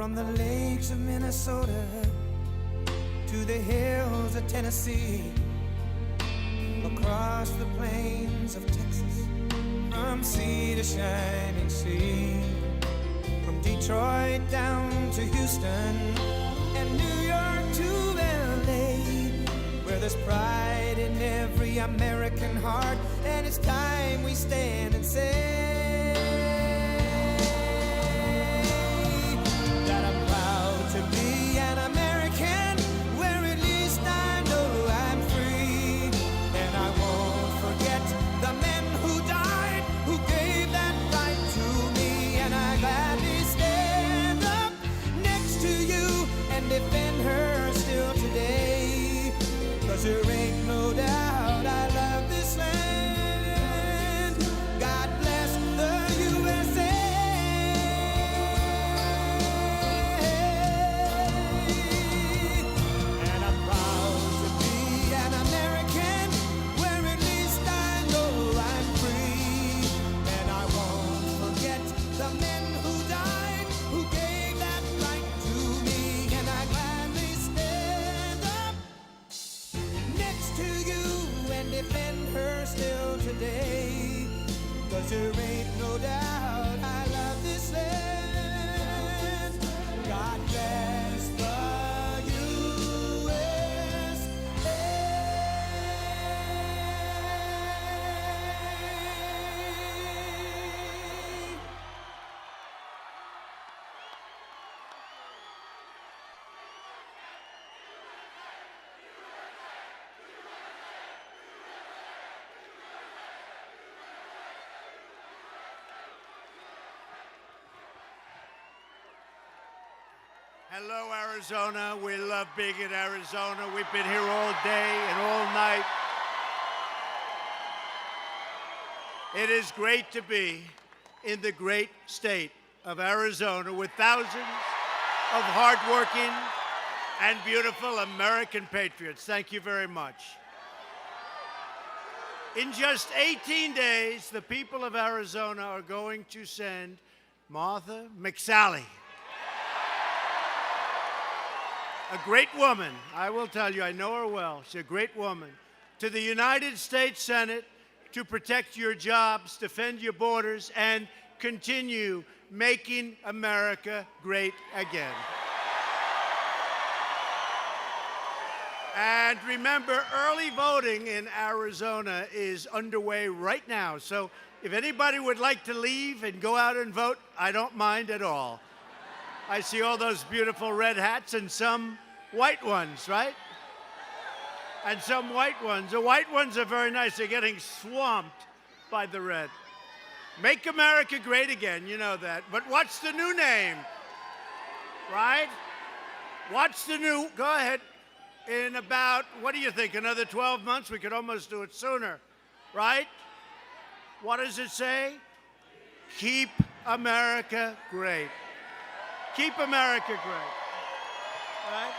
From the lakes of Minnesota to the hills of Tennessee, across the plains of Texas, from sea to shining sea, from Detroit down to Houston and New York to LA, where there's pride in every American heart, and it's time we stand and say that I'm proud to be an American, where at least I know I'm free, and I won't forget the men who died, who gave that right to me, and I gladly stand up next to you and defend her still today, 'cause there ain't no doubt I love this land. God bless the USA. And I'm proud to be an American, where at least I know I'm free, and I won't forget the men who died, who gave that right to me, and I gladly stand up next to you and defend her still today, 'cause there ain't no doubt I love this land. God bless the USA. Hello, Arizona. We love being in Arizona. We've been here all day and all night. It is great to be in the great state of Arizona with thousands of hardworking and beautiful American patriots. Thank you very much. In just 18 days, the people of Arizona are going to send Martha McSally, a great woman, I will tell you, I know her well, she's a great woman, to the United States Senate to protect your jobs, defend your borders, and continue making America great again. And remember, early voting in Arizona is underway right now, so if anybody would like to leave and go out and vote, I don't mind at all. I see all those beautiful red hats and some white ones, right? And some white ones. The white ones are very nice. They're getting swamped by the red. Make America great again, you know that. But what's the new name? Right? What's the new? Go ahead. In about, what do you think, another 12 months? We could almost do it sooner, right? What does it say? Keep America great. Keep America great. Right?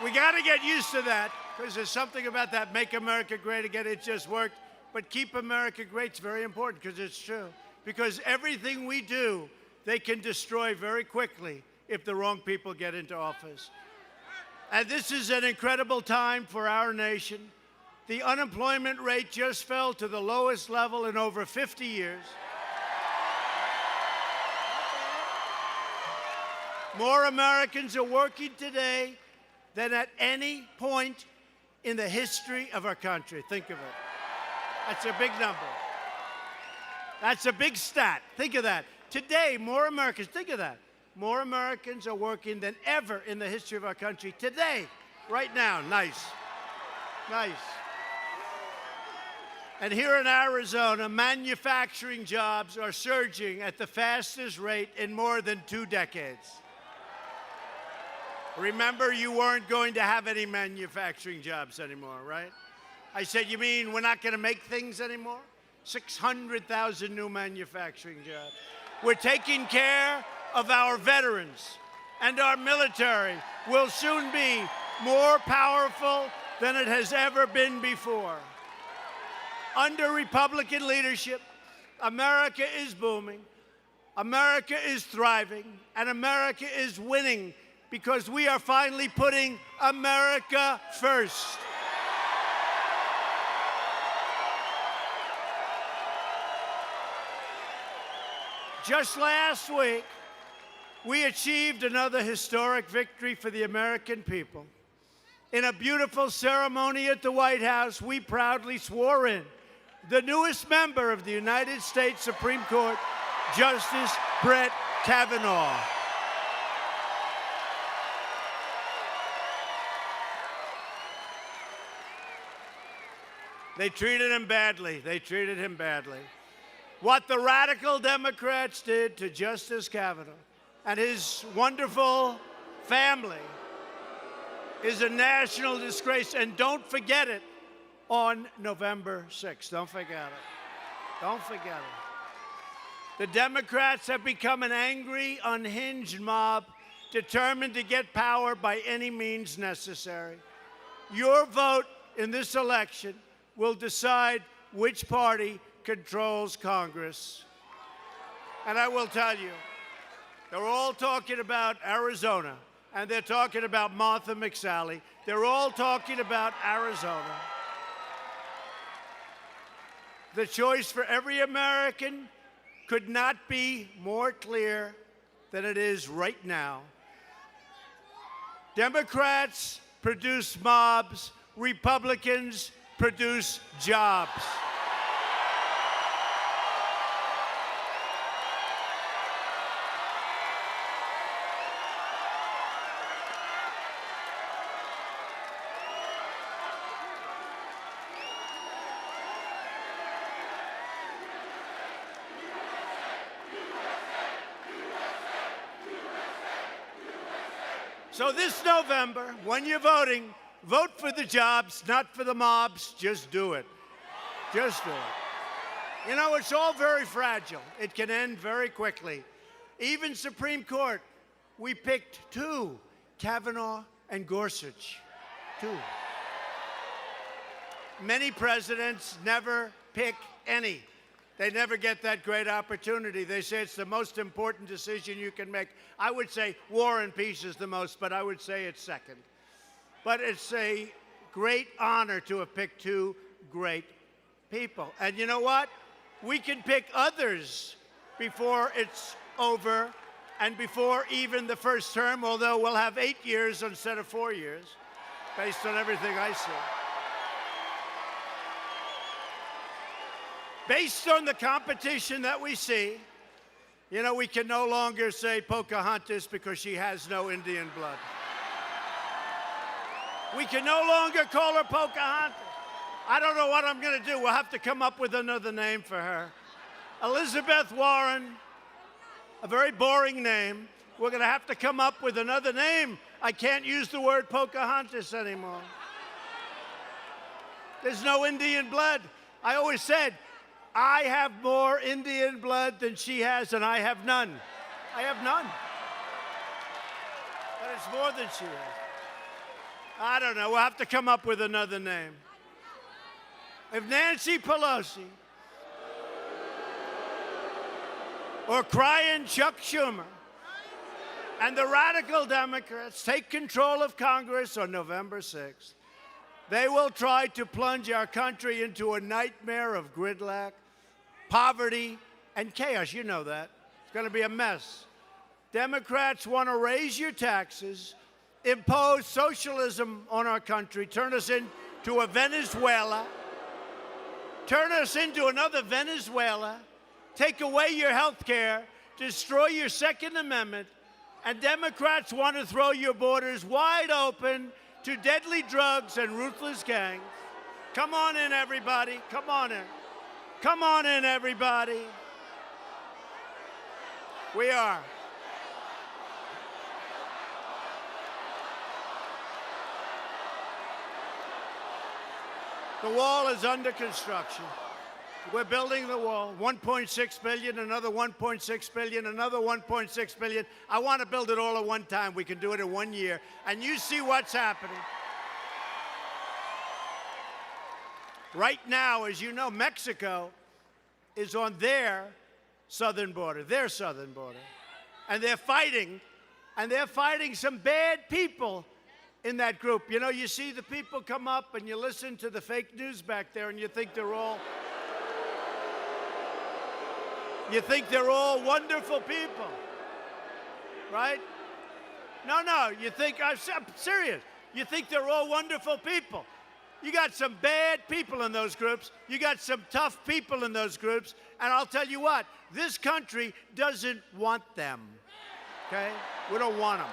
We got to get used to that, because there's something about that, make America great again. It just worked. But keep America great is very important, because it's true. Because everything we do, they can destroy very quickly if the wrong people get into office. And this is an incredible time for our nation. The unemployment rate just fell to the lowest level in over 50 years. More Americans are working today than at any point in the history of our country. Think of it. That's a big number. That's a big stat. Think of that. Today, more Americans, think of that. More Americans are working than ever in the history of our country. Today, right now. Nice. Nice. And here in Arizona, manufacturing jobs are surging at the fastest rate in more than 2 decades. Remember, you weren't going to have any manufacturing jobs anymore, right? I said, you mean we're not going to make things anymore? 600,000 new manufacturing jobs. We're taking care of our veterans, and our military will soon be more powerful than it has ever been before. Under Republican leadership, America is booming. America is thriving, and America is winning because we are finally putting America first. Just last week, we achieved another historic victory for the American people. In a beautiful ceremony at the White House, we proudly swore in the newest member of the United States Supreme Court, Justice Brett Kavanaugh. They treated him badly. They treated him badly. What the radical Democrats did to Justice Kavanaugh and his wonderful family is a national disgrace. And don't forget it on November 6th. Don't forget it. Don't forget it. The Democrats have become an angry, unhinged mob determined to get power by any means necessary. Your vote in this election will decide which party controls Congress. And I will tell you, they're all talking about Arizona, and they're talking about Martha McSally. They're all talking about Arizona. The choice for every American could not be more clear than it is right now. Democrats produce mobs, Republicans produce jobs. So this November, when you're voting, vote for the jobs, not for the mobs. Just do it. Just do it. You know, it's all very fragile. It can end very quickly. Even Supreme Court, we picked two, Kavanaugh and Gorsuch. Two. Many presidents never pick any. They never get that great opportunity. They say it's the most important decision you can make. I would say War and Peace is the most, but I would say it's second. But it's a great honor to have picked two great people. And you know what? We can pick others before it's over and before even the first term, although we'll have 8 years instead of 4 years, based on everything I see. Based on the competition that we see, you know, we can no longer say Pocahontas because she has no Indian blood. We can no longer call her Pocahontas. I don't know what I'm going to do. We'll have to come up with another name for her. Elizabeth Warren, a very boring name. We're going to have to come up with another name. I can't use the word Pocahontas anymore. There's no Indian blood. I always said, I have more Indian blood than she has, and I have none. I have none. But it's more than she has. I don't know. We'll have to come up with another name. If Nancy Pelosi or crying Chuck Schumer and the radical Democrats take control of Congress on November 6th, they will try to plunge our country into a nightmare of gridlock, poverty, and chaos. You know that. It's going to be a mess. Democrats want to raise your taxes, impose socialism on our country, turn us into a Venezuela, turn us into another Venezuela, take away your health care, destroy your Second Amendment, and Democrats want to throw your borders wide open to deadly drugs and ruthless gangs. Come on in, everybody. Come on in. Come on in, everybody. We are. The wall is under construction. We're building the wall. 1.6 billion, another 1.6 billion, another 1.6 billion. I want to build it all at one time. We can do it in 1 year. And you see what's happening. Right now, as you know, Mexico is on their southern border, their southern border. And they're fighting some bad people in that group. You know, you see the people come up and you listen to the fake news back there and you think they're all wonderful people, right? No, you think, I'm serious. You think they're all wonderful people. You got some bad people in those groups. You got some tough people in those groups. And I'll tell you what, this country doesn't want them, okay? We don't want them.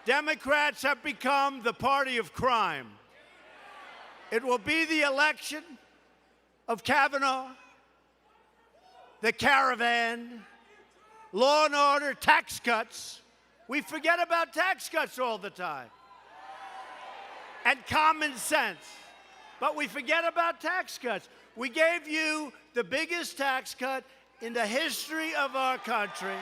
Democrats have become the party of crime. It will be the election of Kavanaugh, the caravan, law and order, tax cuts. We forget about tax cuts all the time. And common sense. But we forget about tax cuts. We gave you the biggest tax cut in the history of our country.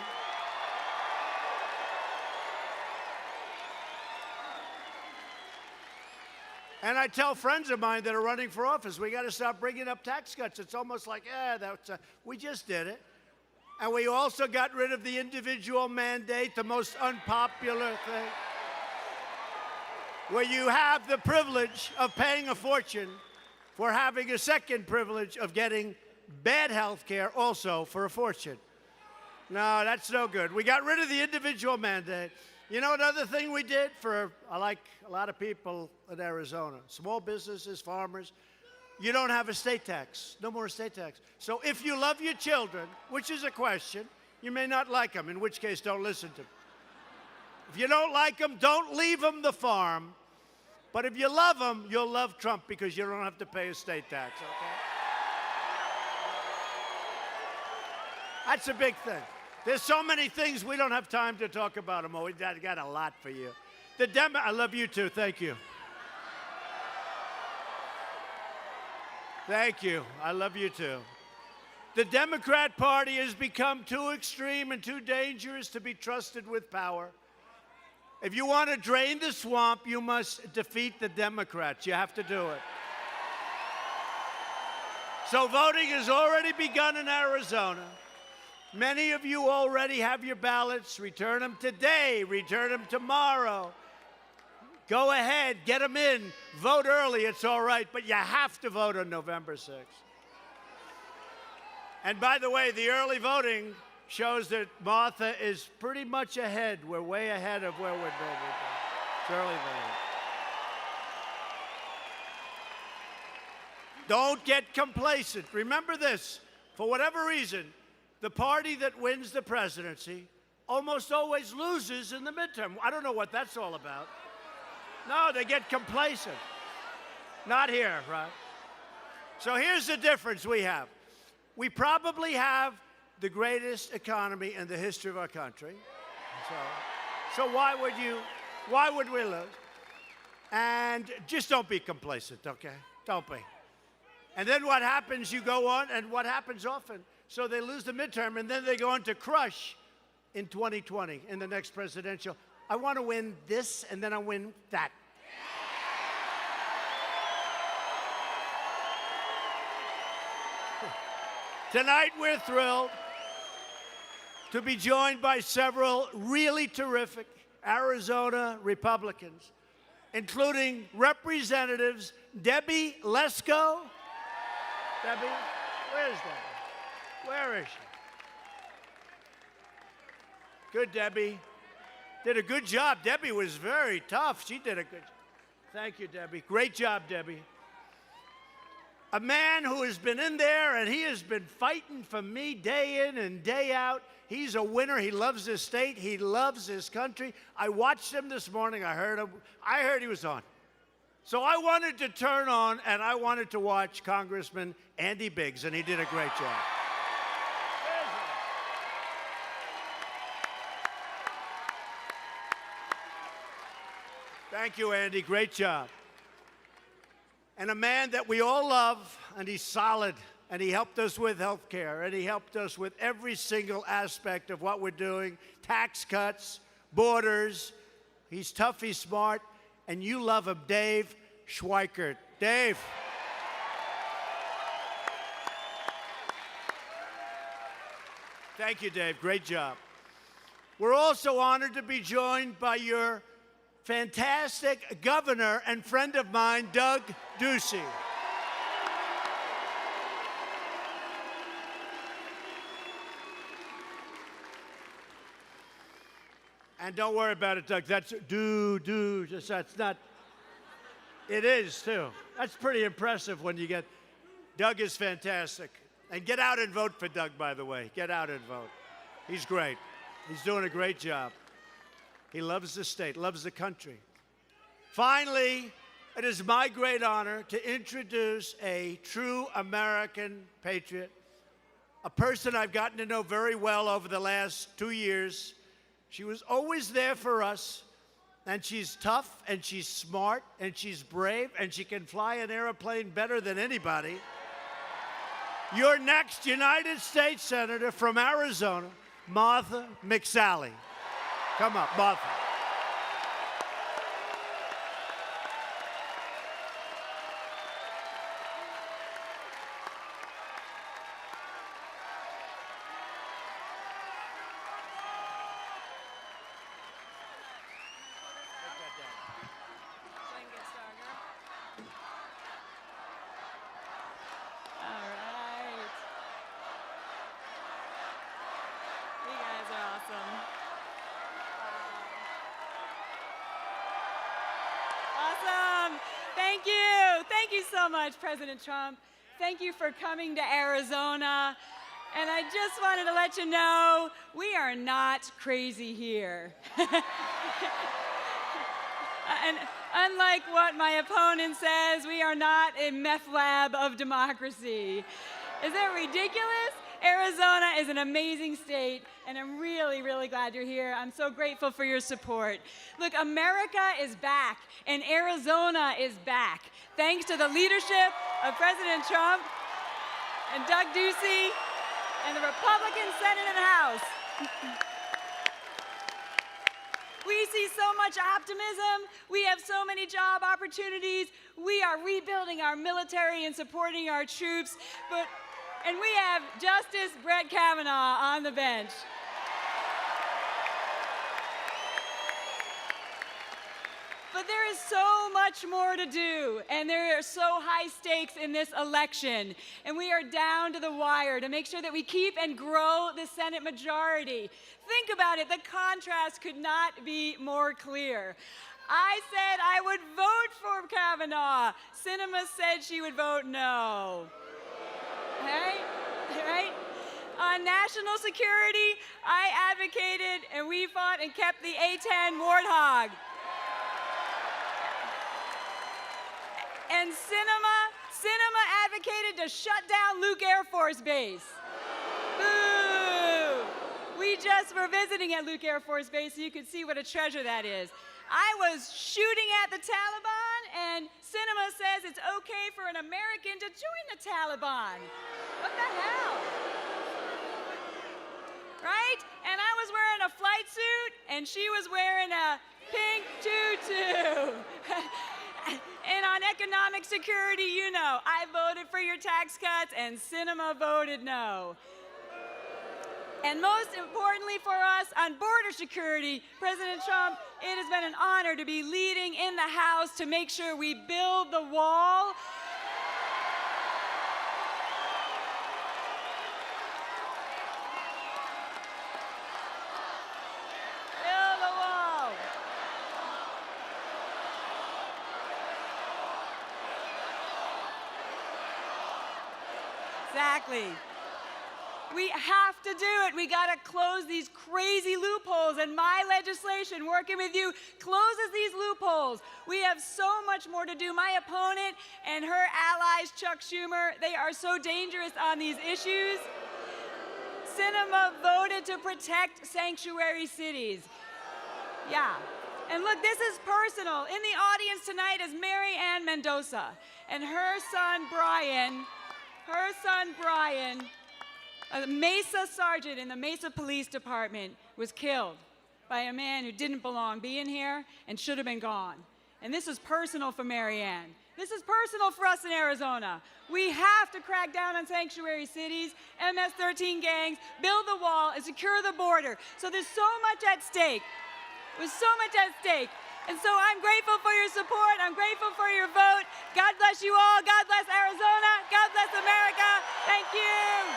And I tell friends of mine that are running for office, we got to stop bringing up tax cuts. It's almost like, we just did it. And we also got rid of the individual mandate, the most unpopular thing, where you have the privilege of paying a fortune for having a second privilege of getting bad health care also for a fortune. No, that's no good. We got rid of the individual mandate. You know another thing we did for, like a lot of people in Arizona, small businesses, farmers, you don't have estate tax. No more estate tax. So if you love your children, which is a question, you may not like them, in which case don't listen to them. If you don't like them, don't leave them the farm. But if you love them, you'll love Trump because you don't have to pay estate tax, okay? That's a big thing. There's so many things we don't have time to talk about them. We got a lot for you. I love you too. Thank you. Thank you. I love you too. The Democrat Party has become too extreme and too dangerous to be trusted with power. If you want to drain the swamp, you must defeat the Democrats. You have to do it. So voting has already begun in Arizona. Many of you already have your ballots. Return them today. Return them tomorrow. Go ahead. Get them in. Vote early. It's all right. But you have to vote on November 6th. And by the way, the early voting shows that Martha is pretty much ahead. We're way ahead of where we're going. It's early voting. Don't get complacent. Remember this. For whatever reason, the party that wins the presidency almost always loses in the midterm. I don't know what that's all about. No, they get complacent. Not here, right? So here's the difference we have. We probably have the greatest economy in the history of our country. So why would we lose? And just don't be complacent, okay? Don't be. And then what happens, you go on, and what happens often, so they lose the midterm, and then they go on to crush in 2020, in the next presidential. I want to win this, and then I win that. Tonight, we're thrilled to be joined by several really terrific Arizona Republicans, including Representatives Debbie Lesko. Debbie, where's Debbie? Where is she? Good, Debbie. Did a good job. Debbie was very tough. She did a good job. Thank you, Debbie. Great job, Debbie. A man who has been in there and he has been fighting for me day in and day out. He's a winner. He loves his state. He loves his country. I watched him this morning. I heard he was on. So I wanted to turn on and I wanted to watch Congressman Andy Biggs, and he did a great job. Thank you, Andy. Great job. And a man that we all love, and he's solid, and he helped us with health care, and he helped us with every single aspect of what we're doing, tax cuts, borders. He's tough, he's smart, and you love him, Dave Schweikert. Dave. Thank you, Dave. Great job. We're also honored to be joined by your fantastic governor and friend of mine, Doug Ducey. And don't worry about it, Doug. That's just that's not. It is too. That's pretty impressive when you get. Doug is fantastic. And get out and vote for Doug, by the way. Get out and vote. He's great. He's doing a great job. He loves the state, loves the country. Finally, it is my great honor to introduce a true American patriot, a person I've gotten to know very well over the last 2 years. She was always there for us, and she's tough, and she's smart, and she's brave, and she can fly an airplane better than anybody. Your next United States Senator from Arizona, Martha McSally. Come up, Martha. Thank you so much, President Trump. Thank you for coming to Arizona. And I just wanted to let you know, we are not crazy here. And unlike what my opponent says, we are not a meth lab of democracy. Is that ridiculous? Arizona is an amazing state, and I'm really, really glad you're here. I'm so grateful for your support. Look, America is back, and Arizona is back, thanks to the leadership of President Trump and Doug Ducey and the Republican Senate and House. We see so much optimism. We have so many job opportunities. We are rebuilding our military and supporting our troops. And we have Justice Brett Kavanaugh on the bench. But there is so much more to do, and there are so high stakes in this election. And we are down to the wire to make sure that we keep and grow the Senate majority. Think about it, the contrast could not be more clear. I said I would vote for Kavanaugh. Sinema said she would vote no. Right? On national security, I advocated and we fought and kept the A-10 Warthog. And Sinema advocated to shut down Luke Air Force Base. Boo! We just were visiting at Luke Air Force Base so you could see what a treasure that is. I was shooting at the Taliban, and Sinema says it's okay for an American to join the Taliban. What the hell? Right? And I was wearing a flight suit, and she was wearing a pink tutu. And on economic security, you know, I voted for your tax cuts, and Sinema voted no. And most importantly for us, on border security, President Trump, it has been an honor to be leading in the House to make sure we build the wall. Build the wall. Exactly. We have to do it. We got to close these crazy loopholes, and my legislation, working with you, closes these loopholes. We have so much more to do. My opponent and her allies, Chuck Schumer, they are so dangerous on these issues. Sinema voted to protect sanctuary cities. Yeah. And look, this is personal. In the audience tonight is Mary Ann Mendoza, and her son Brian, a Mesa sergeant in the Mesa Police Department, was killed by a man who didn't belong being here and should have been gone. And this is personal for Mary Ann. This is personal for us in Arizona. We have to crack down on sanctuary cities, MS-13 gangs, build the wall, and secure the border. So there's so much at stake. There's so much at stake. And so I'm grateful for your support. I'm grateful for your vote. God bless you all. God bless Arizona. God bless America. Thank you.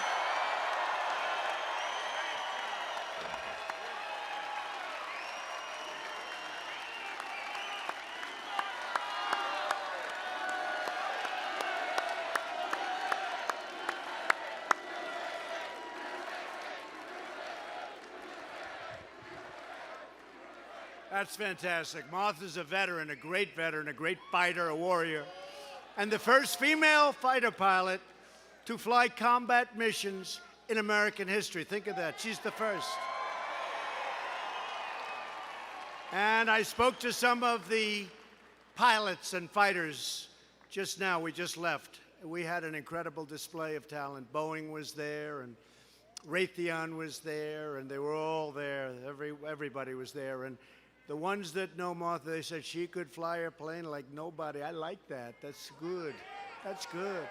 That's fantastic. Martha's a veteran, a great fighter, a warrior, and the first female fighter pilot to fly combat missions in American history. Think of that. She's the first. And I spoke to some of the pilots and fighters just now. We just left. We had an incredible display of talent. Boeing was there, and Raytheon was there, and they were all there. Everybody was there. And the ones that know Martha, they said she could fly her plane like nobody. I like that. That's good. That's good.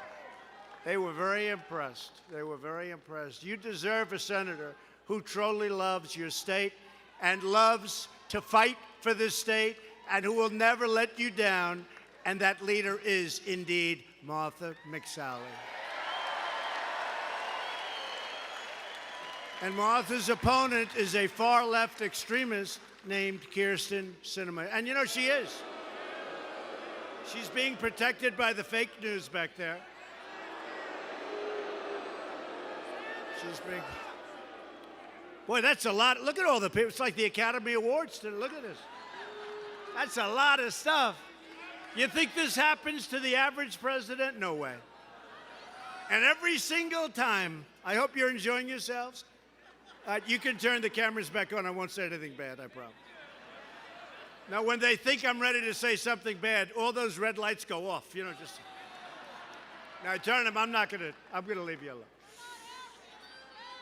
They were very impressed. They were very impressed. You deserve a senator who truly loves your state and loves to fight for this state and who will never let you down. And that leader is indeed Martha McSally. And Martha's opponent is a far-left extremist named Kyrsten Sinema. And you know, she is. She's being protected by the fake news back there. She's being... Boy, that's a lot. Look at all the people. It's like the Academy Awards. Look at this. That's a lot of stuff. You think this happens to the average president? No way. And every single time, I hope you're enjoying yourselves. You can turn the cameras back on. I won't say anything bad, I promise. Now, when they think I'm ready to say something bad, all those red lights go off. You know, just... Now, turn them. I'm going to leave you alone.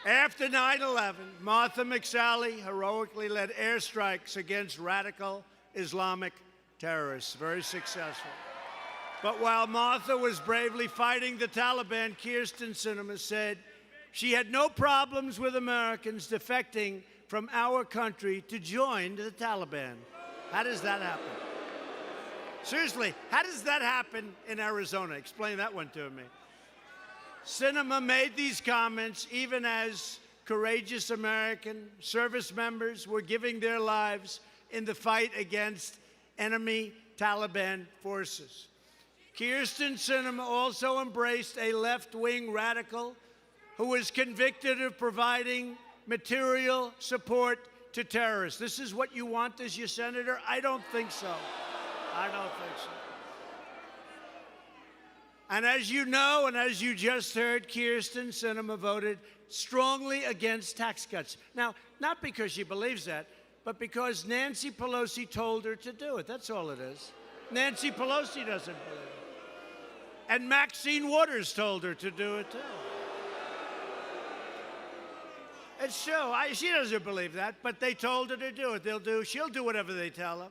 After 9/11, Martha McSally heroically led airstrikes against radical Islamic terrorists. Very successful. But while Martha was bravely fighting the Taliban, Kyrsten Sinema said she had no problems with Americans defecting from our country to join the Taliban. How does that happen? Seriously, how does that happen in Arizona? Explain that one to me. Sinema made these comments even as courageous American service members were giving their lives in the fight against enemy Taliban forces. Kyrsten Sinema also embraced a left-wing radical who was convicted of providing material support to terrorists. This is what you want as your senator? I don't think so. I don't think so. And as you know, and as you just heard, Kyrsten Sinema voted strongly against tax cuts. Now, not because she believes that, but because Nancy Pelosi told her to do it. That's all it is. Nancy Pelosi doesn't believe it. And Maxine Waters told her to do it, too. It's true. She doesn't believe that, but they told her to do it. She'll do whatever they tell her.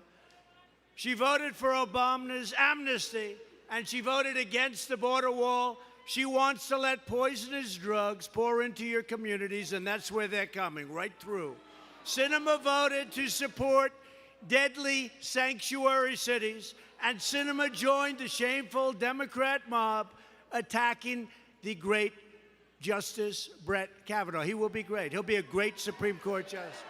She voted for Obama's amnesty, and she voted against the border wall. She wants to let poisonous drugs pour into your communities, and that's where they're coming, right through. Sinema voted to support deadly sanctuary cities, and Sinema joined the shameful Democrat mob attacking the great Justice Brett Kavanaugh. He will be great. He'll be a great Supreme Court justice.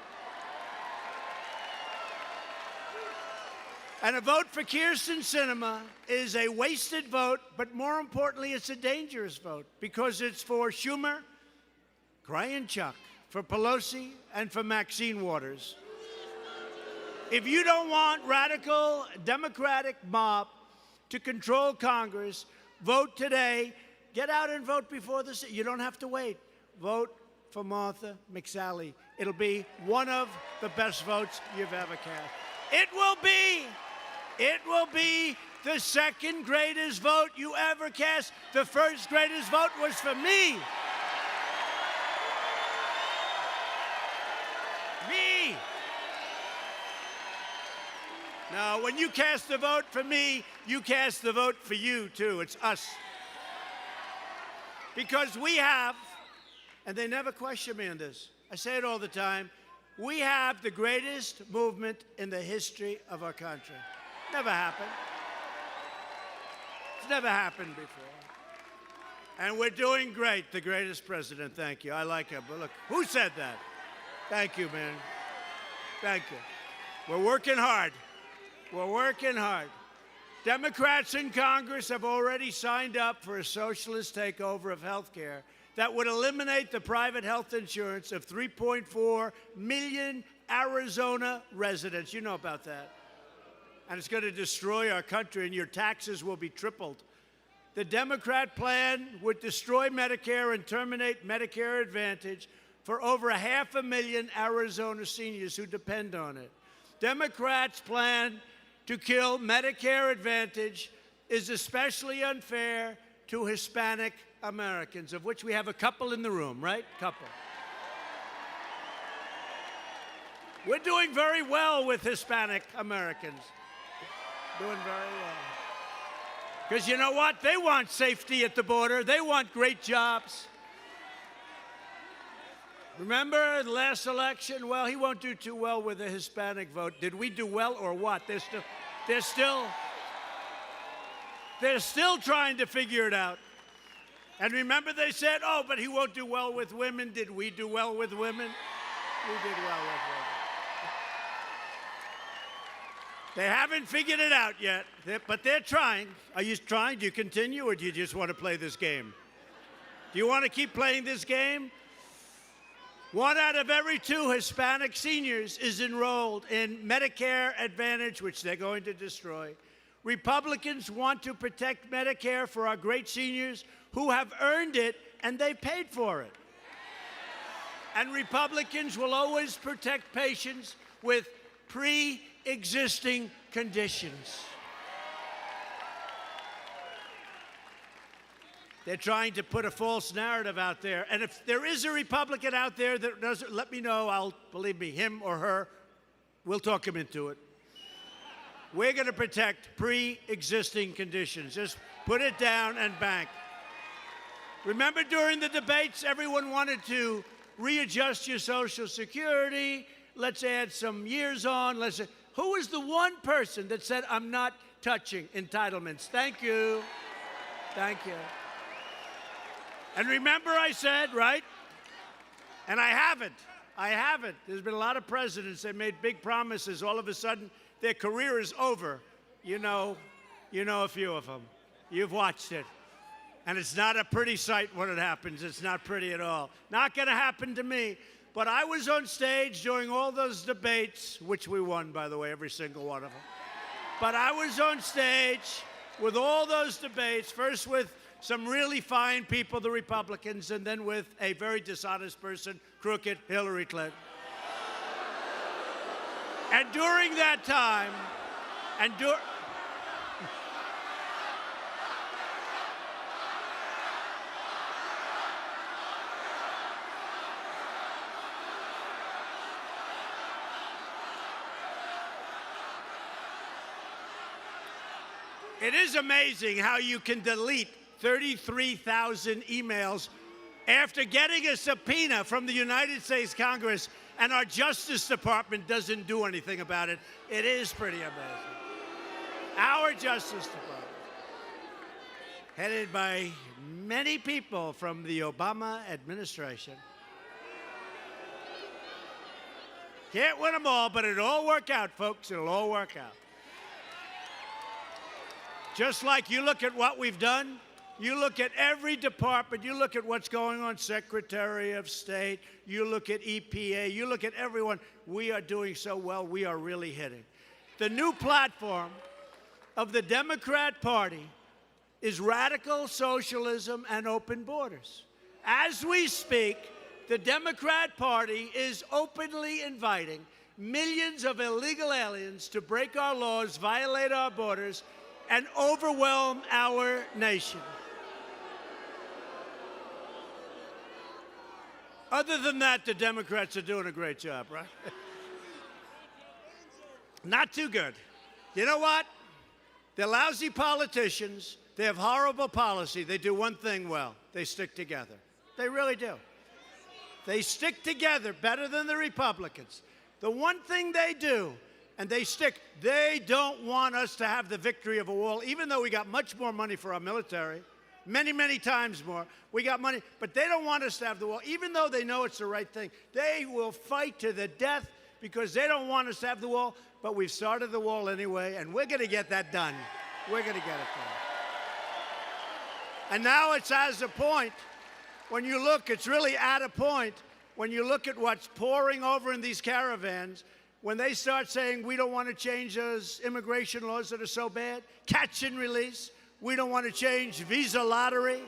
And a vote for Kyrsten Sinema is a wasted vote, but more importantly, it's a dangerous vote because it's for Schumer, Brian Chuck, for Pelosi, and for Maxine Waters. If you don't want radical Democratic mob to control Congress, vote today. Get out and vote before this. You don't have to wait. Vote for Martha McSally. It'll be one of the best votes you've ever cast. It will be the second greatest vote you ever cast. The first greatest vote was for me. Me. Now, when you cast a vote for me, you cast the vote for you, too. It's us. Because we have, and they never question me on this, I say it all the time, we have the greatest movement in the history of our country. Never happened. It's never happened before. And we're doing great. The greatest president, thank you. I like him. But look, who said that? Thank you, man. Thank you. We're working hard. We're working hard. Democrats in Congress have already signed up for a socialist takeover of health care that would eliminate the private health insurance of 3.4 million Arizona residents. You know about that. And it's going to destroy our country, and your taxes will be tripled. The Democrat plan would destroy Medicare and terminate Medicare Advantage for over 500,000 Arizona seniors who depend on it. Democrats' plan to kill Medicare Advantage is especially unfair to Hispanic Americans, of which we have a couple in the room, right? Couple. We're doing very well with Hispanic Americans. Doing very well. Because you know what? They want safety at the border. They want great jobs. Remember the last election? Well, he won't do too well with the Hispanic vote. Did we do well or what? They're still trying to figure it out. And remember they said, oh, but he won't do well with women. Did we do well with women? We did well with women. They haven't figured it out yet, but they're trying. Are you trying? Do you continue, or do you just want to play this game? Do you want to keep playing this game? 1 out of every 2 Hispanic seniors is enrolled in Medicare Advantage, which they're going to destroy. Republicans want to protect Medicare for our great seniors who have earned it and they paid for it. And Republicans will always protect patients with pre-existing conditions. They're trying to put a false narrative out there. And if there is a Republican out there that doesn't, let me know. Believe me, him or her, we'll talk him into it. We're going to protect pre-existing conditions. Just put it down and bank. Remember during the debates, everyone wanted to readjust your Social Security. Let's add some years on. Who was the one person that said, I'm not touching entitlements? Thank you. Thank you. And remember I said, right? And I haven't. There's been a lot of presidents that made big promises. All of a sudden, their career is over. You know a few of them. You've watched it. And it's not a pretty sight when it happens. It's not pretty at all. Not going to happen to me. But I was on stage during all those debates, which we won, by the way, every single one of them. But I was on stage with all those debates, first with some really fine people, the Republicans, and then with a very dishonest person, crooked Hillary Clinton. And during that time, it is amazing how you can delete 33,000 emails after getting a subpoena from the United States Congress, and our Justice Department doesn't do anything about it. It is pretty amazing. Our Justice Department, headed by many people from the Obama administration. Can't win them all, but it'll all work out, folks. It'll all work out. Just like you look at what we've done, you look at every department, you look at what's going on, Secretary of State, you look at EPA, you look at everyone. We are doing so well, we are really hitting. The new platform of the Democrat Party is radical socialism and open borders. As we speak, the Democrat Party is openly inviting millions of illegal aliens to break our laws, violate our borders, and overwhelm our nation. Other than that, the Democrats are doing a great job, right? Not too good. You know what? They're lousy politicians. They have horrible policy. They do one thing well. They stick together. They really do. They stick together better than the Republicans. The one thing they do, and they stick, they don't want us to have the victory of a wall, even though we got much more money for our military, many, many times more. We got money, but they don't want us to have the wall, even though they know it's the right thing. They will fight to the death because they don't want us to have the wall, but we've started the wall anyway, and we're going to get that done. We're going to get it done. And now it's as a point. When you look, it's really at a point when you look at what's pouring over in these caravans, when they start saying, we don't want to change those immigration laws that are so bad, catch and release, we don't want to change visa lottery.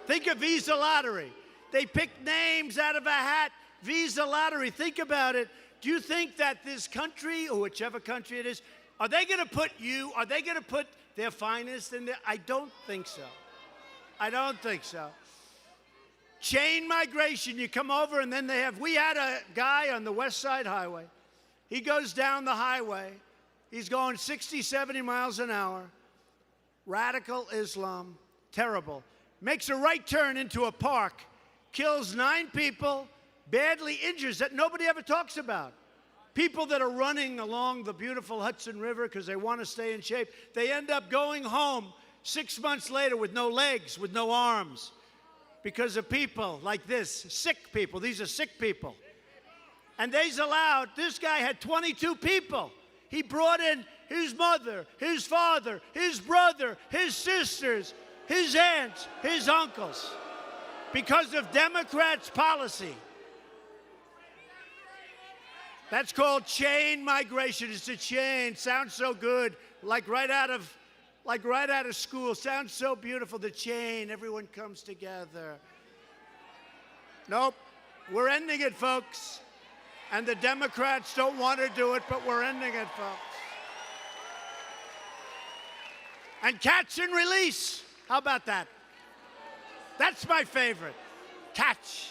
Think of visa lottery. They pick names out of a hat, visa lottery. Think about it. Do you think that this country, or whichever country it is, are they going to put their finest in there? I don't think so. I don't think so. Chain migration, you come over and then we had a guy on the West Side Highway. He goes down the highway. He's going 60, 70 miles an hour. Radical Islam, terrible. Makes a right turn into a park, kills 9 people, badly injures that nobody ever talks about. People that are running along the beautiful Hudson River because they want to stay in shape, they end up going home 6 months later with no legs, with no arms. Because of people like this, sick people. These are sick people. And this guy had 22 people. He brought in his mother, his father, his brother, his sisters, his aunts, his uncles. Because of Democrats' policy. That's called chain migration. It's a chain. Sounds so good, like right out of school. Sounds so beautiful, the chain, everyone comes together. Nope, we're ending it, folks. And the Democrats don't want to do it, but we're ending it, folks. And catch and release. How about that? That's my favorite. Catch.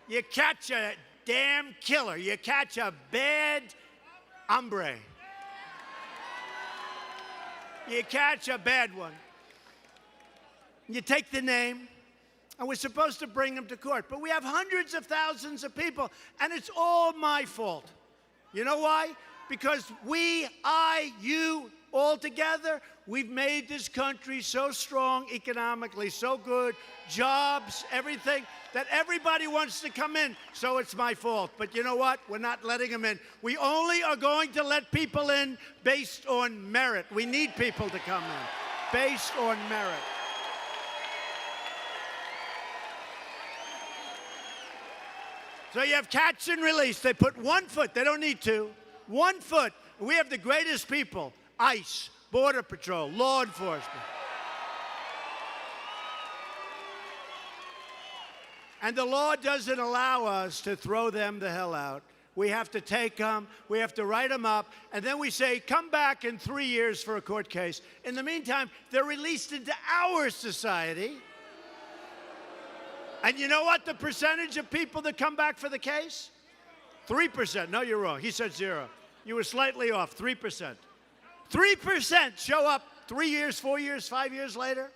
You catch a damn killer. You catch a bad hombre. You catch a bad one. You take the name, and we're supposed to bring them to court. But we have hundreds of thousands of people, and it's all my fault. You know why? Because you, all together, we've made this country so strong economically, so good, jobs, everything, that everybody wants to come in. So it's my fault. But you know what? We're not letting them in. We only are going to let people in based on merit. We need people to come in based on merit. So you have catch and release. They put 1 foot. They don't need 2. 1 foot. We have the greatest people. ICE, Border Patrol, law enforcement. And the law doesn't allow us to throw them the hell out. We have to take them, we have to write them up, and then we say, come back in 3 years for a court case. In the meantime, they're released into our society. And you know what the percentage of people that come back for the case? 3%. No, you're wrong. He said 0. You were slightly off. 3%. 3% show up 3 years, 4 years, 5 years later.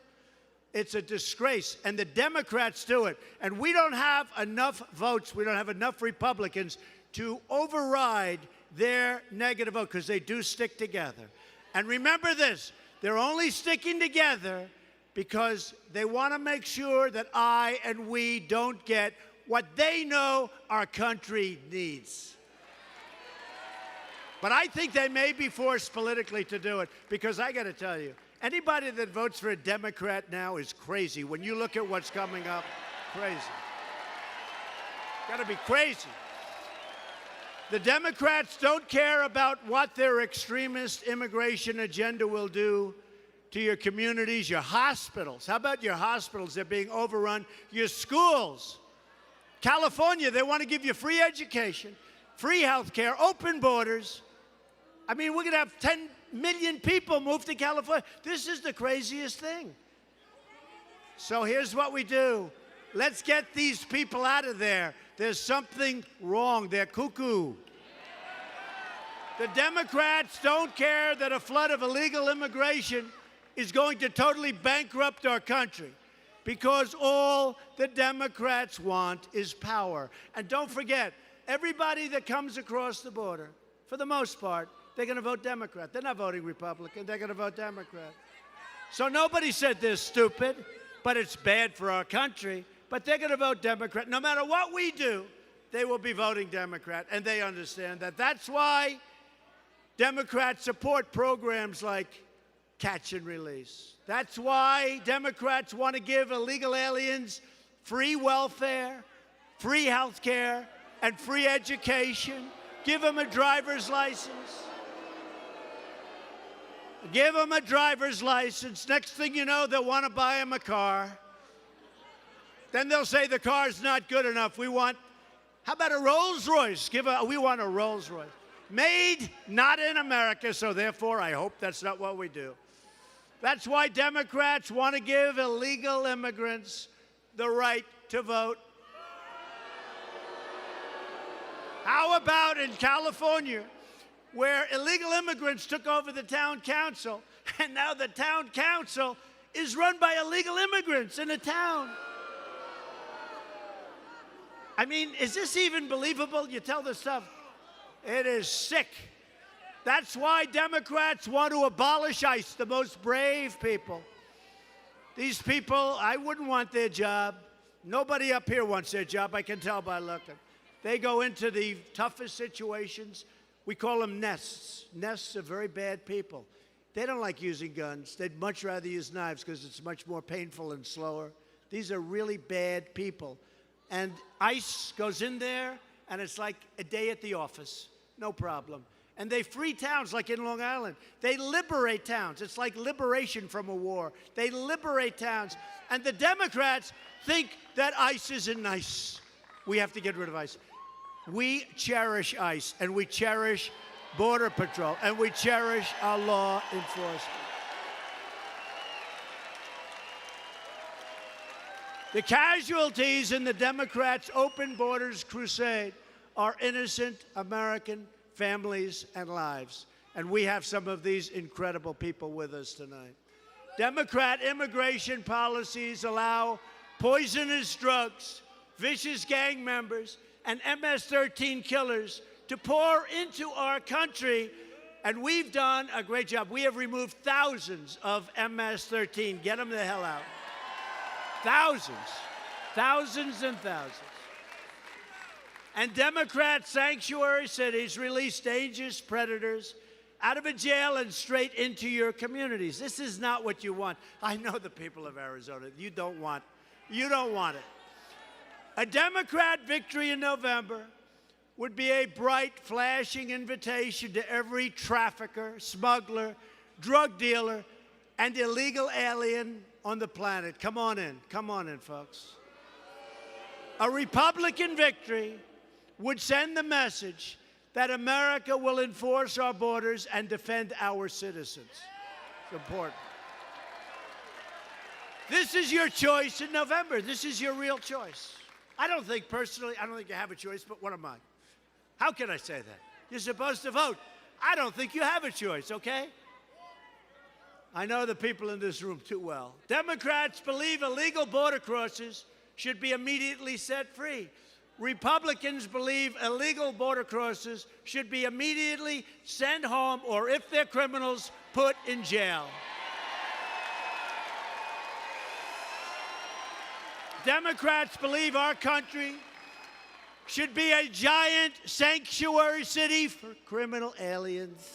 It's a disgrace, and the Democrats do it. And we don't have enough votes, we don't have enough Republicans to override their negative vote, because they do stick together. And remember this, they're only sticking together because they want to make sure that I and we don't get what they know our country needs. But I think they may be forced politically to do it, because I got to tell you, anybody that votes for a Democrat now is crazy. When you look at what's coming up, crazy. Got to be crazy. The Democrats don't care about what their extremist immigration agenda will do to your communities, your hospitals. How about your hospitals? They're being overrun. Your schools. California, they want to give you free education, free health care, open borders. I mean, we're going to have 10 million people move to California. This is the craziest thing. So here's what we do. Let's get these people out of there. There's something wrong. They're cuckoo. The Democrats don't care that a flood of illegal immigration is going to totally bankrupt our country, because all the Democrats want is power. And don't forget, everybody that comes across the border, for the most part, they're going to vote Democrat. They're not voting Republican. They're going to vote Democrat. So nobody said they're stupid, but it's bad for our country. But they're going to vote Democrat. No matter what we do, they will be voting Democrat, and they understand that. That's why Democrats support programs like catch and release. That's why Democrats want to give illegal aliens free welfare, free health care, and free education. Give them a driver's license. Give them a driver's license. Next thing you know, they'll want to buy them a car. Then they'll say the car's not good enough. How about a Rolls Royce? We want a Rolls Royce. Made not in America, so therefore I hope that's not what we do. That's why Democrats want to give illegal immigrants the right to vote. How about in California, where illegal immigrants took over the town council, and now the town council is run by illegal immigrants in a town? I mean, is this even believable? You tell this stuff. It is sick. That's why Democrats want to abolish ICE, the most brave people. These people, I wouldn't want their job. Nobody up here wants their job, I can tell by looking. They go into the toughest situations. We call them nests. Nests are very bad people. They don't like using guns. They'd much rather use knives because it's much more painful and slower. These are really bad people. And ICE goes in there, and it's like a day at the office. No problem. And they free towns like in Long Island. They liberate towns. It's like liberation from a war. They liberate towns. And the Democrats think that ICE isn't nice. We have to get rid of ICE. We cherish ICE, and we cherish Border Patrol, and we cherish our law enforcement. The casualties in the Democrats' open borders crusade are innocent American families and lives. And we have some of these incredible people with us tonight. Democrat immigration policies allow poisonous drugs, vicious gang members, and MS-13 killers to pour into our country. And we've done a great job. We have removed thousands of MS-13. Get them the hell out. Thousands. Thousands and thousands. And Democrat sanctuary cities release dangerous predators out of a jail and straight into your communities. This is not what you want. I know the people of Arizona. You don't want it. A Democrat victory in November would be a bright, flashing invitation to every trafficker, smuggler, drug dealer, and illegal alien on the planet. Come on in, folks. A Republican victory would send the message that America will enforce our borders and defend our citizens. It's important. This is your choice in November. This is your real choice. Personally, I don't think you have a choice, but what am I? How can I say that? You're supposed to vote. I don't think you have a choice, okay? I know the people in this room too well. Democrats believe illegal border crossers should be immediately set free. Republicans believe illegal border crossers should be immediately sent home, or if they're criminals, put in jail. Democrats believe our country should be a giant sanctuary city for criminal aliens.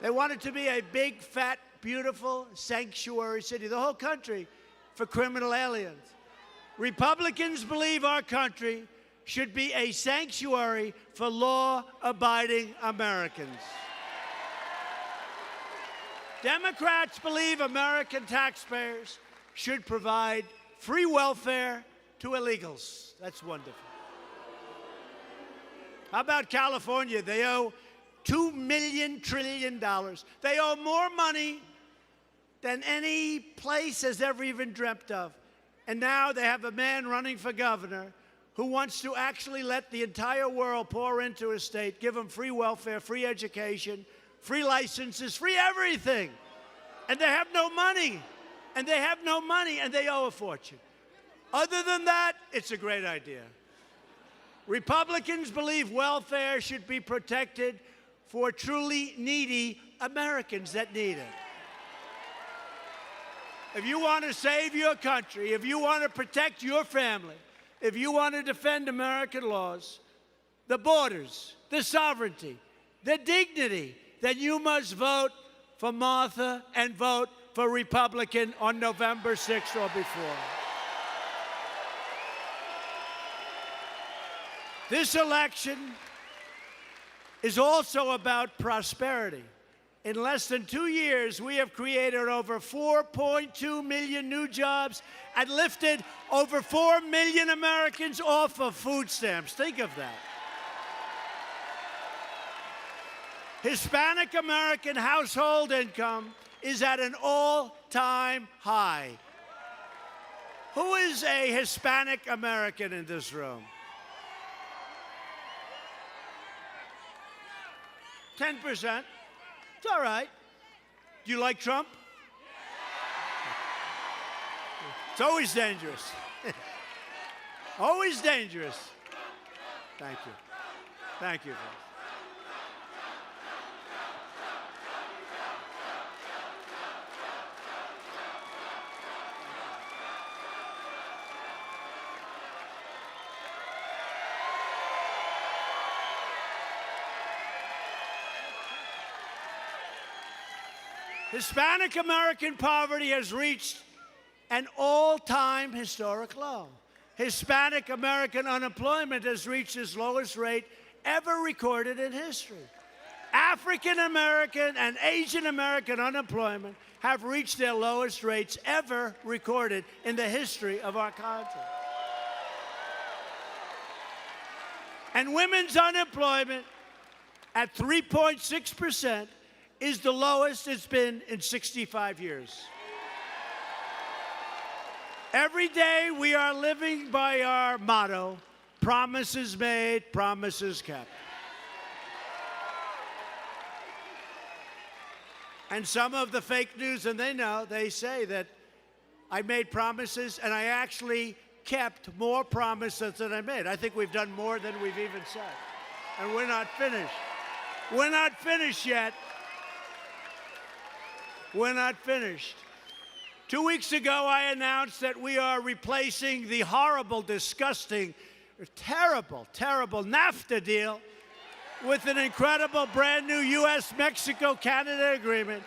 They want it to be a big, fat, beautiful sanctuary city, the whole country, for criminal aliens. Republicans believe our country should be a sanctuary for law-abiding Americans. Democrats believe American taxpayers should provide free welfare to illegals. That's wonderful. How about California? They owe $2 trillion. They owe more money than any place has ever even dreamt of. And now they have a man running for governor who wants to actually let the entire world pour into a state, give them free welfare, free education, free licenses, free everything. And they have no money. And they have no money, and they owe a fortune. Other than that, it's a great idea. Republicans believe welfare should be protected for truly needy Americans that need it. If you want to save your country, if you want to protect your family, if you want to defend American laws, the borders, the sovereignty, the dignity, then you must vote for Martha and vote for Republican on November 6th or before. This election is also about prosperity. In less than 2 years, we have created over 4.2 million new jobs and lifted over 4 million Americans off of food stamps. Think of that. Hispanic American household income is at an all-time high. Who is a Hispanic American in this room? 10%. It's all right. Do you like Trump? It's always dangerous. Always dangerous. Thank you. Thank you. Hispanic American poverty has reached an all-time historic low. Hispanic American unemployment has reached its lowest rate ever recorded in history. African American and Asian American unemployment have reached their lowest rates ever recorded in the history of our country. And women's unemployment at 3.6% is the lowest it's been in 65 years. Every day we are living by our motto, promises made, promises kept. And some of the fake news, and they know, they say that I made promises and I actually kept more promises than I made. I think we've done more than we've even said. And we're not finished. We're not finished yet. We're not finished. 2 weeks ago, I announced that we are replacing the horrible, disgusting, terrible, terrible NAFTA deal with an incredible brand new U.S.-Mexico-Canada agreement.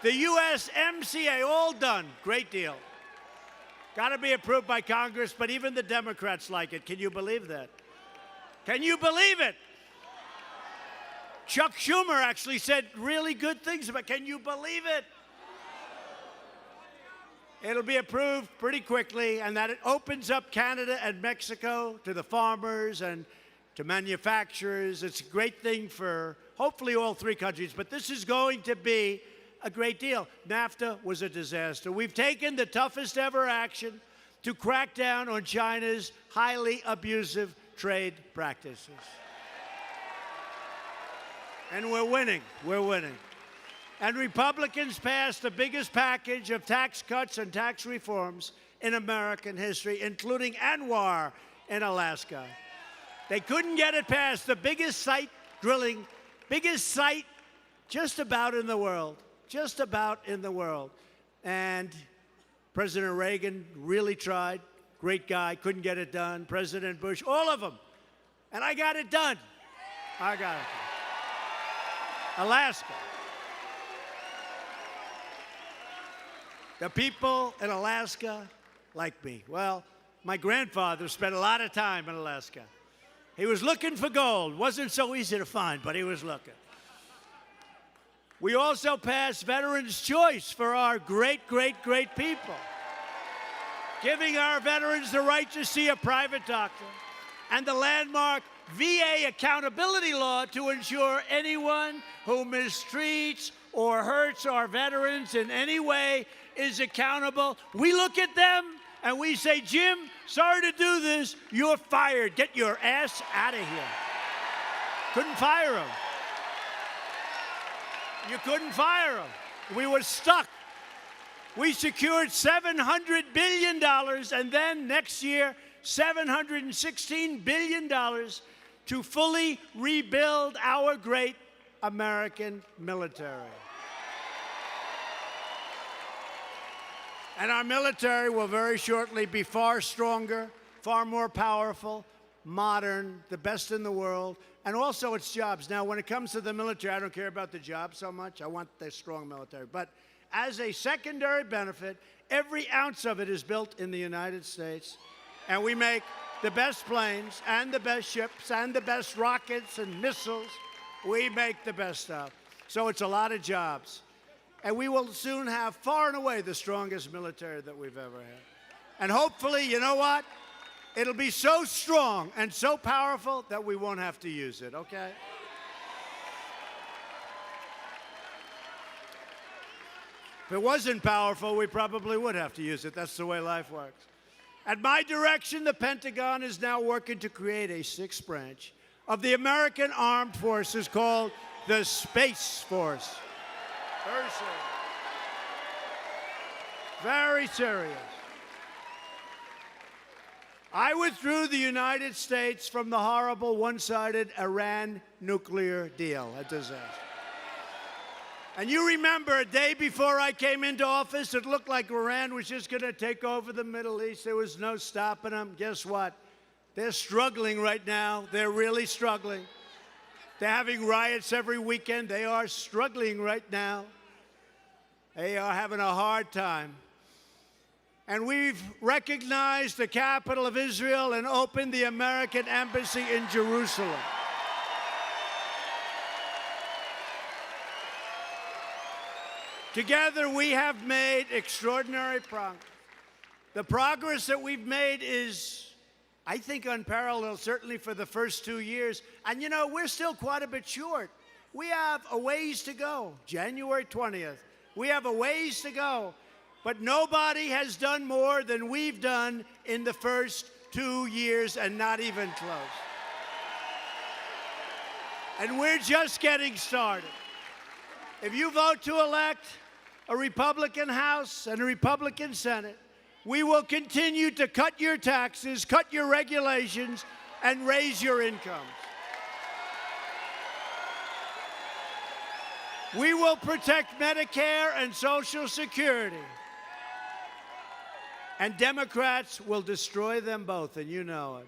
The USMCA, all done. Great deal. Got to be approved by Congress, but even the Democrats like it. Can you believe that? Can you believe it? Chuck Schumer actually said really good things about it. Can you believe it? It'll be approved pretty quickly, and that it opens up Canada and Mexico to the farmers and to manufacturers. It's a great thing for hopefully all three countries, but this is going to be a great deal. NAFTA was a disaster. We've taken the toughest ever action to crack down on China's highly abusive trade practices. And we're winning. We're winning. And Republicans passed the biggest package of tax cuts and tax reforms in American history, including Anwar in Alaska. They couldn't get it past the biggest site drilling, biggest site just about in the world, just about in the world. And President Reagan really tried, great guy, couldn't get it done. President Bush, all of them. And I got it done. I got it done. Alaska. The people in Alaska like me. Well, my grandfather spent a lot of time in Alaska. He was looking for gold. Wasn't so easy to find, but he was looking. We also passed Veterans' Choice for our great, great, great people, giving our veterans the right to see a private doctor, and the landmark VA accountability law to ensure anyone who mistreats or hurts our veterans in any way is accountable. We look at them and we say, Jim, sorry to do this, you're fired. Get your ass out of here. Couldn't fire him. You couldn't fire him. We were stuck. We secured $700 billion, and then next year, $716 billion to fully rebuild our great American military. And our military will very shortly be far stronger, far more powerful, modern, the best in the world, and also its jobs. Now, when it comes to the military, I don't care about the job so much. I want the strong military. But as a secondary benefit, every ounce of it is built in the United States, and we make the best planes and the best ships and the best rockets and missiles. We make the best stuff. So it's a lot of jobs. And we will soon have far and away the strongest military that we've ever had. And hopefully, you know what? It'll be so strong and so powerful that we won't have to use it, okay? If it wasn't powerful, we probably would have to use it. That's the way life works. At my direction, the Pentagon is now working to create a sixth branch of the American Armed Forces called the Space Force. Very serious. Very serious. I withdrew the United States from the horrible one-sided Iran nuclear deal, a disaster. And you remember a day before I came into office, it looked like Iran was just going to take over the Middle East. There was no stopping them. Guess what? They're struggling right now. They're really struggling. They're having riots every weekend. They are struggling right now. They are having a hard time. And we've recognized the capital of Israel and opened the American embassy in Jerusalem. Together, we have made extraordinary progress. The progress that we've made is, I think, unparalleled, certainly for the first 2 years. And, you know, we're still quite a bit short. We have a ways to go. January 20th. We have a ways to go. But nobody has done more than we've done in the first 2 years, and not even close. And we're just getting started. If you vote to elect a Republican House and a Republican Senate, we will continue to cut your taxes, cut your regulations, and raise your incomes. We will protect Medicare and Social Security. And Democrats will destroy them both, and you know it.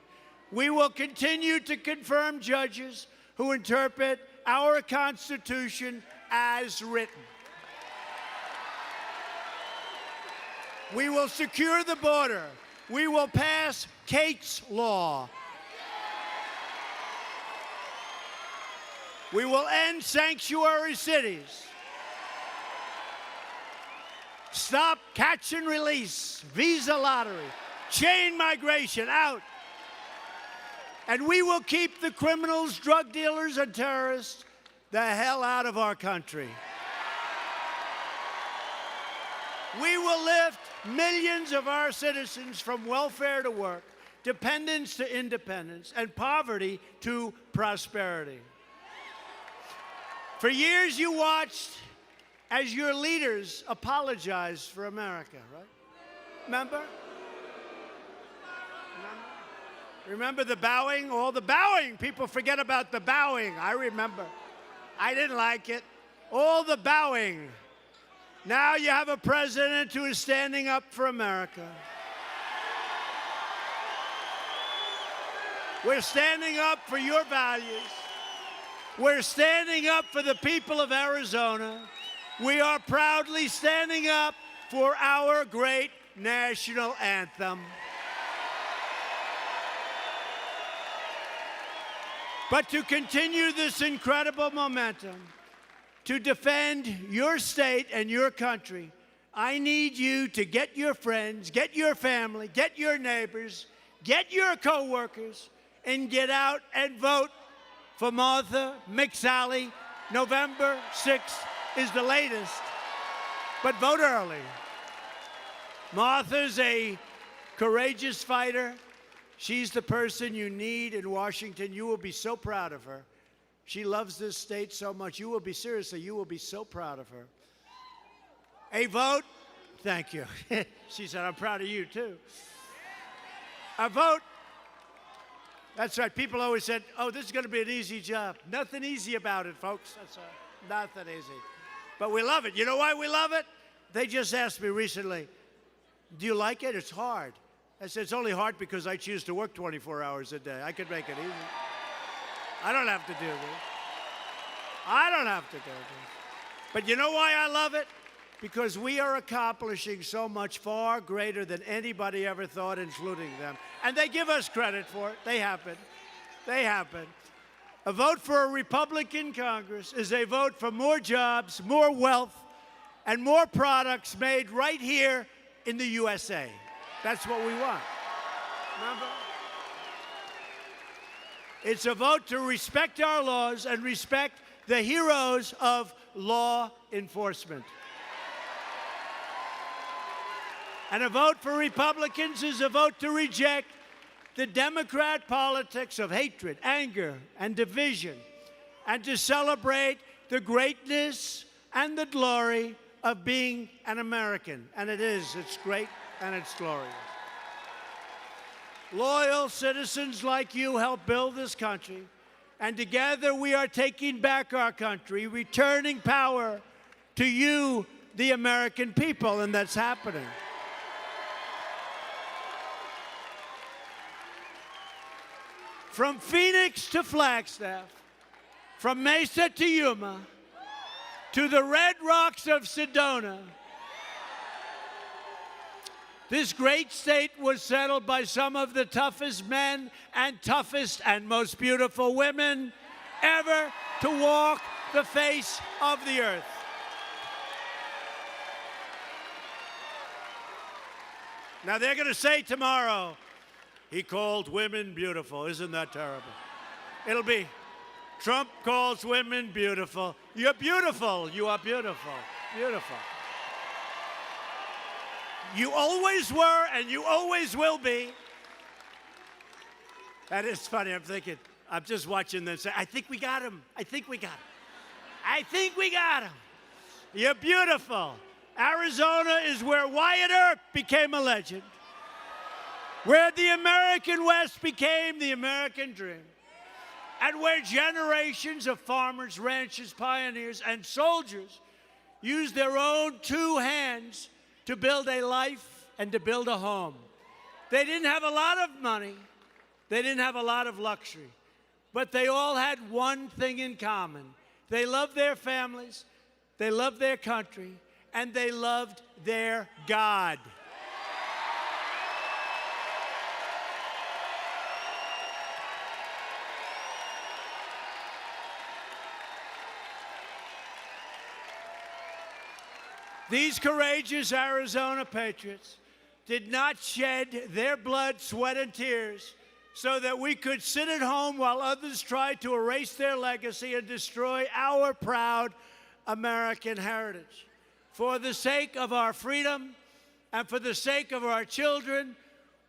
We will continue to confirm judges who interpret our Constitution as written. We will secure the border. We will pass Kate's Law. We will end sanctuary cities. Stop catch and release, visa lottery, chain migration out. And we will keep the criminals, drug dealers, and terrorists the hell out of our country. We will lift millions of our citizens from welfare to work, dependence to independence, and poverty to prosperity. For years you watched as your leaders apologized for America, right? Remember? Remember the bowing? All the bowing. People forget about the bowing. I remember. I didn't like it. All the bowing. Now you have a president who is standing up for America. We're standing up for your values. We're standing up for the people of Arizona. We are proudly standing up for our great national anthem. But to continue this incredible momentum, to defend your state and your country, I need you to get your friends, get your family, get your neighbors, get your coworkers, and get out and vote for Martha McSally. November 6th is the latest, but vote early. Martha's a courageous fighter. She's the person you need in Washington. You will be so proud of her. She loves this state so much. You will be so proud of her. A vote, thank you. She said, I'm proud of you too. A vote, that's right. People always said, oh, this is going to be an easy job. Nothing easy about it, folks. That's nothing easy. But we love it. You know why we love it? They just asked me recently, do you like it? It's hard. I said, it's only hard because I choose to work 24 hours a day. I could make it easy. I don't have to do this. I don't have to do this. But you know why I love it? Because we are accomplishing so much far greater than anybody ever thought, including them. And they give us credit for it. They happen. They happen. A vote for a Republican Congress is a vote for more jobs, more wealth, and more products made right here in the USA. That's what we want. Remember? It's a vote to respect our laws and respect the heroes of law enforcement. And a vote for Republicans is a vote to reject the Democrat politics of hatred, anger, and division, and to celebrate the greatness and the glory of being an American. And it is. It's great and it's glorious. Loyal citizens like you help build this country, and together we are taking back our country, returning power to you, the American people, and that's happening. From Phoenix to Flagstaff, from Mesa to Yuma, to the Red Rocks of Sedona, this great state was settled by some of the toughest men and toughest and most beautiful women ever to walk the face of the earth. Now they're going to say tomorrow, he called women beautiful. Isn't that terrible? It'll be, Trump calls women beautiful. You're beautiful. You are beautiful. Beautiful. You always were, and you always will be. That is funny. I'm thinking, I'm just watching them say, I think we got him. I think we got him. I think we got him. You're beautiful. Arizona is where Wyatt Earp became a legend, where the American West became the American dream, and where generations of farmers, ranchers, pioneers, and soldiers used their own two hands to build a life and to build a home. They didn't have a lot of money. They didn't have a lot of luxury. But they all had one thing in common. They loved their families, they loved their country, and they loved their God. These courageous Arizona patriots did not shed their blood, sweat, and tears so that we could sit at home while others tried to erase their legacy and destroy our proud American heritage. For the sake of our freedom and for the sake of our children,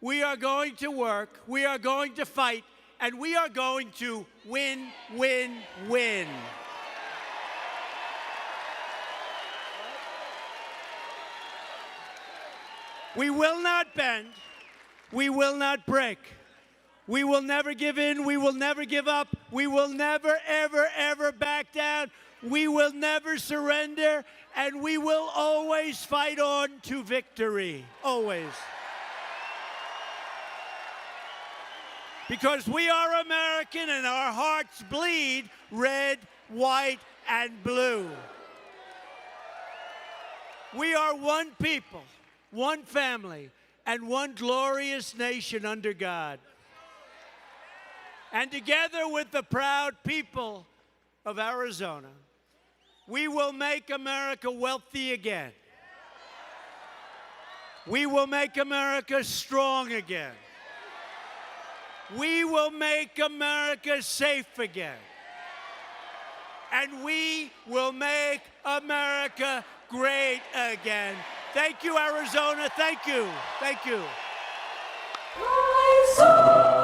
we are going to work, we are going to fight, and we are going to win, win, win. We will not bend. We will not break. We will never give in. We will never give up. We will never, ever, ever back down. We will never surrender. And we will always fight on to victory. Always. Because we are American and our hearts bleed red, white, and blue. We are one people, one family, and one glorious nation under God. And together with the proud people of Arizona, we will make America wealthy again. We will make America strong again. We will make America safe again. And we will make America great again. Thank you, Arizona. Thank you. Thank you. My soul.